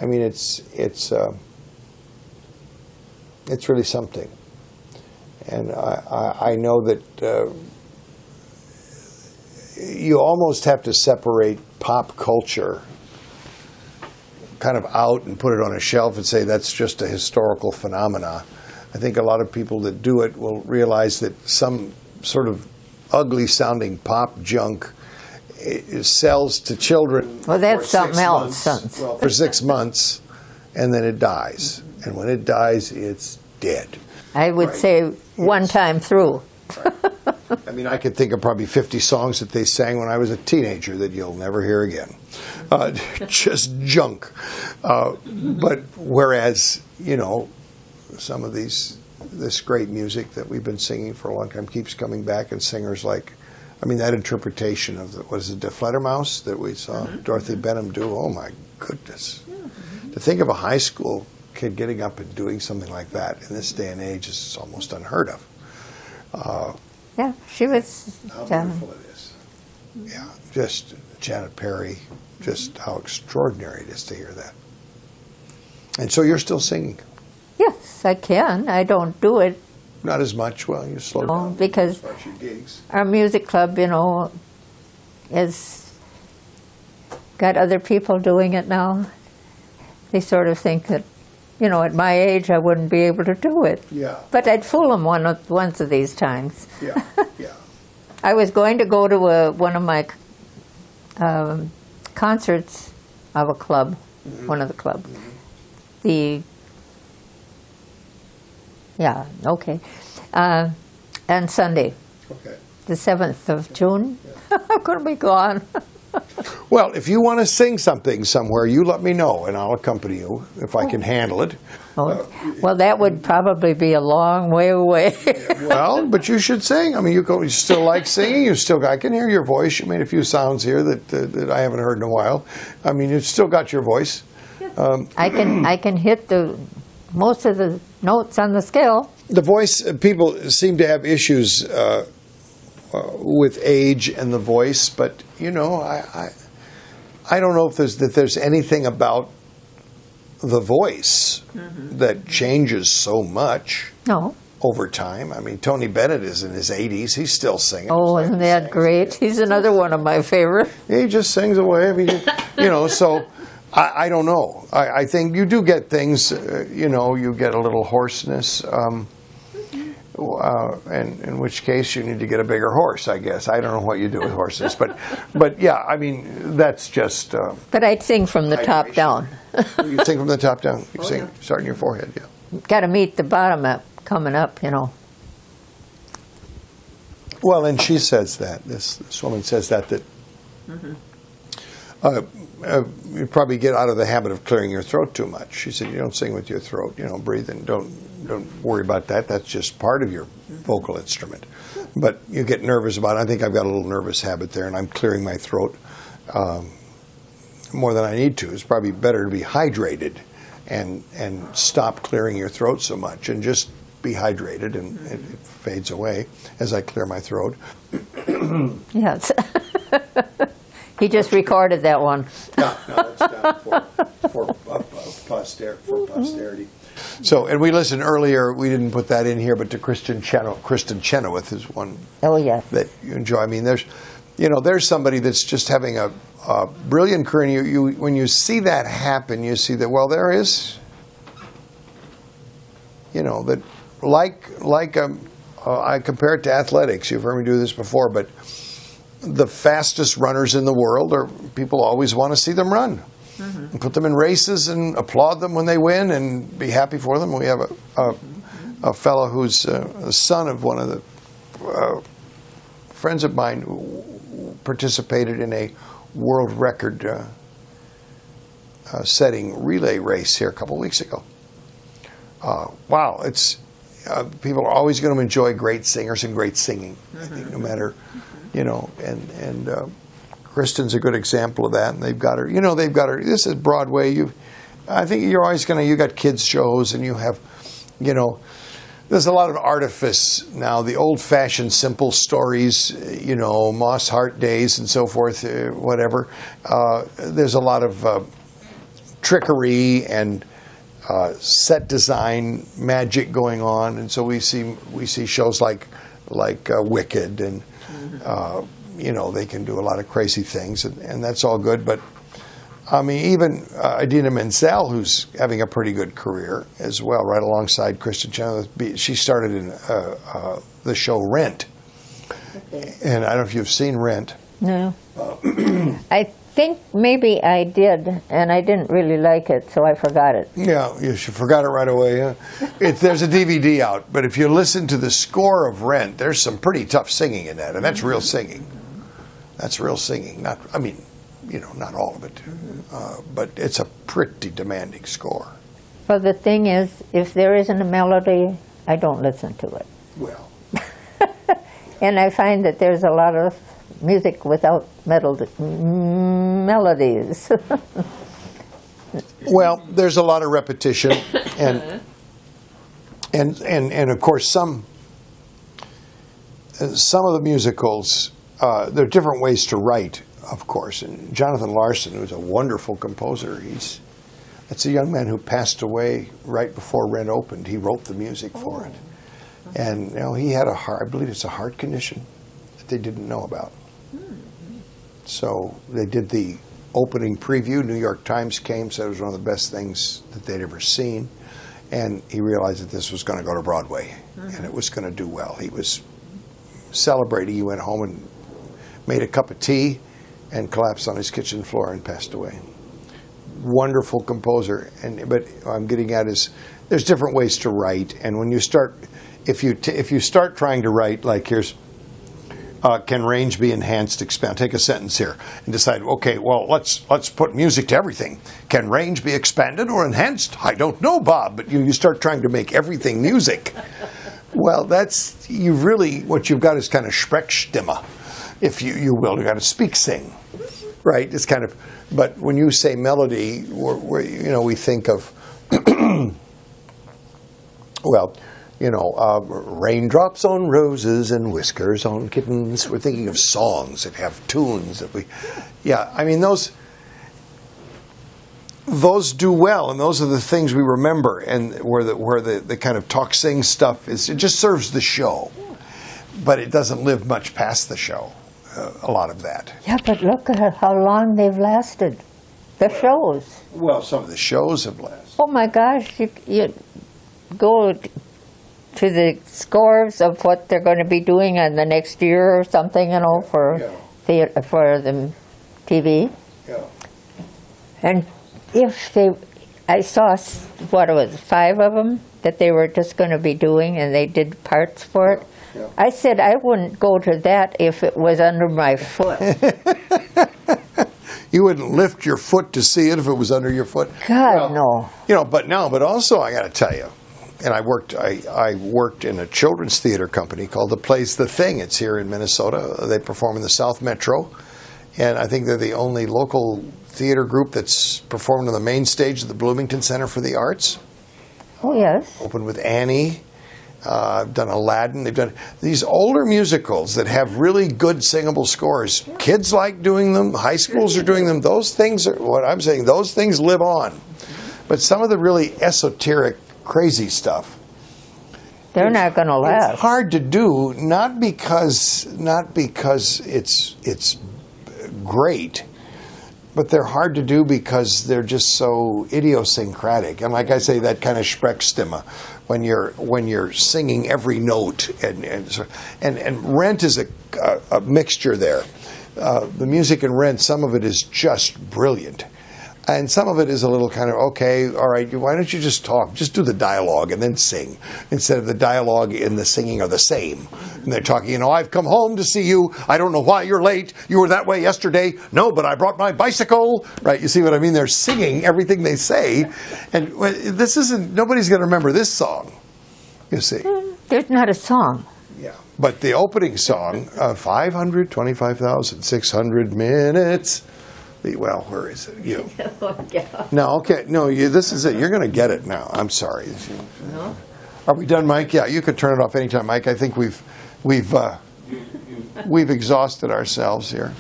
I mean, it's really something. And I know that you almost have to separate pop culture kind of out and put it on a shelf and say that's just a historical phenomena. I think a lot of people that do it will realize that some sort of ugly-sounding pop junk sells to children. Well, that's something else. Well, for 6 months, and then it dies. And when it dies, it's dead. I would say one time through. Right. I mean, I could think of probably 50 songs that they sang when I was a teenager that you'll never hear again. Just junk. But whereas, you know, some of this great music that we've been singing for a long time keeps coming back, and singers like, I mean, that interpretation of what is it, the Fledermaus that we saw Dorothy Benham do, oh my goodness. To think of a high school kid getting up and doing something like that in this day and age is almost unheard of. Yeah, she was. How beautiful it is. Yeah, just Janet Perry, just how extraordinary it is to hear that. And so you're still singing? Yes, I can. I don't do it. Not as much. Well, you slow down because as far as your gigs. Our music club, you know, is got other people doing it now. They sort of think that, you know, at my age I wouldn't be able to do it. Yeah. But I'd fool them once of these times. Yeah, yeah. I was going to go to one of my concerts of a club, one of the clubs. And Sunday, the 7th of June, I'm going to be gone. Well, if you want to sing something somewhere, you let me know, and I'll accompany you if I can handle it. Well, that would probably be a long way away. Well, but you should sing. I mean, you still like singing. I can hear your voice. You made a few sounds here that I haven't heard in a while. I mean, you've still got your voice. I can hit most of the notes on the scale. The voice, people seem to have issues with age and the voice, but you know, I don't know if there's anything about the voice that changes so much over time. I mean, Tony Bennett is in his 80s; he's still singing. Oh, isn't that great? He's another one of my favorite. He just sings away. I mean, you know, so. I don't know. I think you do get things, you know, you get a little hoarseness, and in which case you need to get a bigger horse, I guess. I don't know what you do with horses, but yeah, I mean, that's just... but I'd sing from the top down. You sing from the top down. You sing starting your forehead, yeah. Got to meet the bottom up, coming up, you know. Well, and she says that, this woman says that you probably get out of the habit of clearing your throat too much. She said, you don't sing with your throat, you know, breathe and don't worry about that. That's just part of your vocal instrument. But you get nervous about it. I think I've got a little nervous habit there, and I'm clearing my throat more than I need to. It's probably better to be hydrated and stop clearing your throat so much and just be hydrated, and it fades away as I clear my throat. Yes. He just recorded that one. No, it's down for posterity. So, and we listened earlier, we didn't put that in here, but to Kristen Chenoweth is one that you enjoy. I mean, there's somebody that's just having a brilliant career, and when you see that happen, you see that, well, there is, you know, that I compare it to athletics. You've heard me do this before, but the fastest runners in the world are people always want to see them run. And put them in races and applaud them when they win and be happy for them. We have a fellow who's the son of one of the friends of mine who participated in a world record setting relay race here a couple of weeks ago. Wow, it's people are always going to enjoy great singers and great singing. I think no matter, you know, and Kristen's a good example of that. And they've got her, this is Broadway. I think you're always you got kids shows and you have, you know, there's a lot of artifice now. The old-fashioned simple stories, you know, Moss Hart days and so forth, whatever. There's a lot of trickery and set design magic going on, and so we see shows like Wicked, and they can do a lot of crazy things, and that's all good. But I mean, even Idina Menzel, who's having a pretty good career as well, right alongside Kristen Chenoweth. She started in the show Rent, and I don't know if you've seen Rent. No. I think maybe I did, and I didn't really like it, so I forgot it. Yeah, you forgot it right away. Yeah? There's a DVD out, but if you listen to the score of Rent, there's some pretty tough singing in that, and that's real singing. That's real singing. Not all of it, but it's a pretty demanding score. Well, the thing is, if there isn't a melody, I don't listen to it. Well. And I find that there's a lot of music without melodies. Well, there's a lot of repetition, and of course some of the musicals, there are different ways to write, of course. And Jonathan Larson, who's a wonderful composer, that's a young man who passed away right before Rent opened. He wrote the music for it, and he had I believe it's a heart condition that they didn't know about. So they did the opening preview. New York Times came, said it was one of the best things that they'd ever seen. And he realized that this was going to go to Broadway, and it was going to do well. He was celebrating. He went home and made a cup of tea and collapsed on his kitchen floor and passed away. Wonderful composer. But what I'm getting at is there's different ways to write. And when you start, if you start trying to write, like here's, can range be enhanced, expand? Take a sentence here and decide, okay, well, let's put music to everything. Can range be expanded or enhanced? I don't know, Bob. But you start trying to make everything music. Well, what you've got is kind of Sprechstimme, if you will. You've got to sing, right? It's kind of, but when you say melody, we think of, well, raindrops on roses and whiskers on kittens. We're thinking of songs that have tunes that I mean, those do well, and those are the things we remember, and where the kind of talk-sing stuff it just serves the show, but it doesn't live much past the show, a lot of that. Yeah, but look at how long they've lasted, the shows. Well, some of the shows have lasted. Oh my gosh, you go to the scores of what they're going to be doing in the next year or something, for the TV. Yeah. And I saw, 5 of them that they were just going to be doing, and they did parts for it. Yeah. I said I wouldn't go to that if it was under my foot. You wouldn't lift your foot to see it if it was under your foot? God, no. But also I got to tell you, and I worked in a children's theater company called The Plays The Thing. It's here in Minnesota. They perform in the South Metro, and I think they're the only local theater group that's performed on the main stage of the Bloomington Center for the Arts. Oh, yes. Opened with Annie. I've done Aladdin. They've done these older musicals that have really good singable scores. Kids like doing them. High schools are doing them. Those things those things live on. But some of the really esoteric, crazy stuff, they're not going to last. It's hard to do, not because it's great, but they're hard to do because they're just so idiosyncratic. And like I say, that kind of Sprechstimme, when you're singing every note, and Rent is a mixture there. The music in Rent, some of it is just brilliant. And some of it is a little kind of, okay, all right, why don't you just talk? Just do the dialogue and then sing. Instead of the dialogue and the singing are the same. And they're talking, I've come home to see you. I don't know why you're late. You were that way yesterday. No, but I brought my bicycle. Right, you see what I mean? They're singing everything they say. And nobody's going to remember this song, you see. There's not a song. Yeah. But the opening song, 525,600 minutes. Well, where is it? You. No, okay. No, this is it. You're going to get it now. I'm sorry. No. Are we done, Mike? Yeah, you can turn it off anytime, Mike. I think we've exhausted ourselves here.